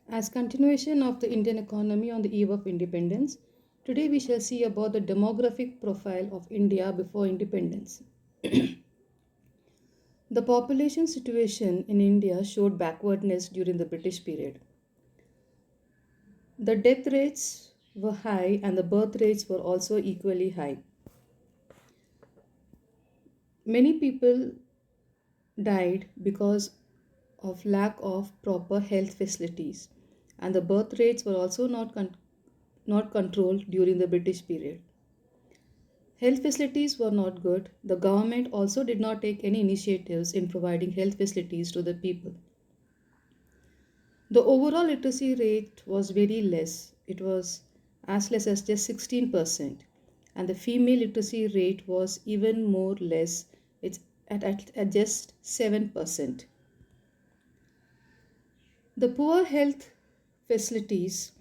As continuation of the Indian economy on the eve of independence, today we shall see about the demographic profile of India before independence. The population situation in India showed backwardness during the British period. The death rates were high and the birth rates were also equally high. Many people died because of lack of proper health facilities, and the birth rates were also not controlled during the British period. Health facilities were not good. The government also did not take any initiatives in providing health facilities to the people. The overall literacy rate was very less. It was as less as just 16%. And the female literacy rate was even more less. It's at just 7%. The poor health facilities,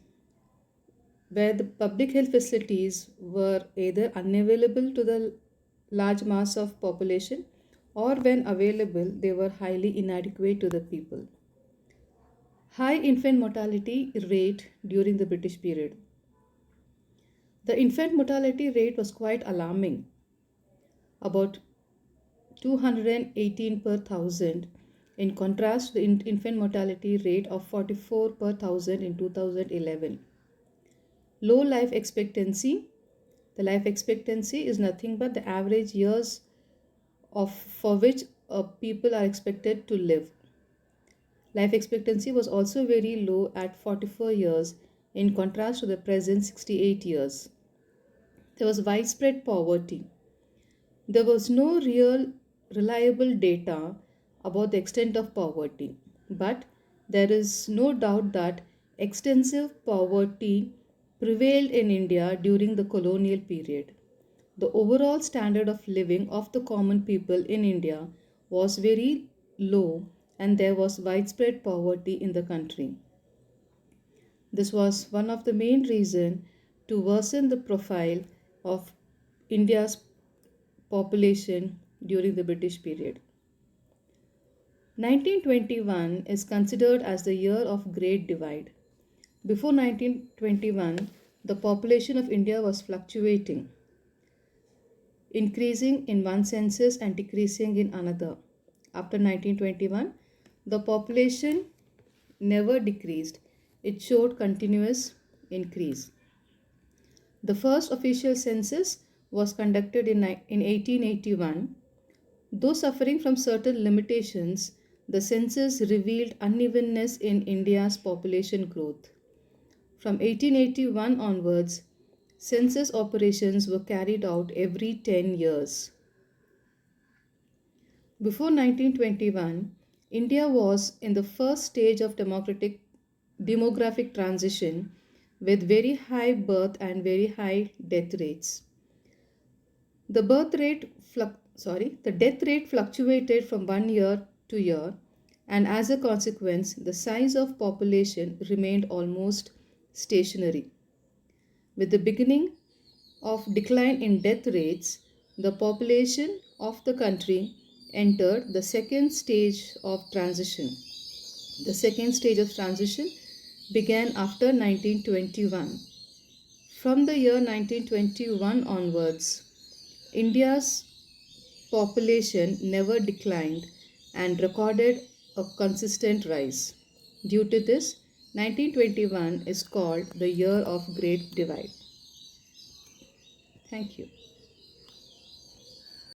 where the public health facilities were either unavailable to the large mass of population, or when available they were highly inadequate to the people. High infant mortality rate during the British period. The infant mortality rate was quite alarming, about 218 per thousand, in contrast to the infant mortality rate of 44 per thousand in 2011. Low life expectancy. The life expectancy is nothing but the average years for which people are expected to live. Life expectancy was also very low at 44 years in contrast to the present 68 years. There was widespread poverty. There was no real reliable data about the extent of poverty, but there is no doubt that extensive poverty prevailed in India during the colonial period. The overall standard of living of the common people in India was very low and there was widespread poverty in the country. This was one of the main reasons to worsen the profile of India's population during the British period. 1921 is considered as the year of Great Divide. Before 1921, the population of India was fluctuating, increasing in one census and decreasing in another. After 1921, the population never decreased, it showed continuous increase. The first official census was conducted in 1881. Though suffering from certain limitations, the census revealed unevenness in India's population growth. From 1881 onwards, census operations were carried out every 10 years. Before 1921, India was in the first stage of demographic transition with very high birth and very high death rates. The death rate fluctuated from one year to year, and as a consequence, the size of population remained almost stationary. With the beginning of decline in death rates, the population of the country entered the second stage of transition. The second stage of transition began after 1921. From the year 1921 onwards, India's population never declined and recorded a consistent rise. Due to this, 1921 is called the year of Great Divide. Thank you.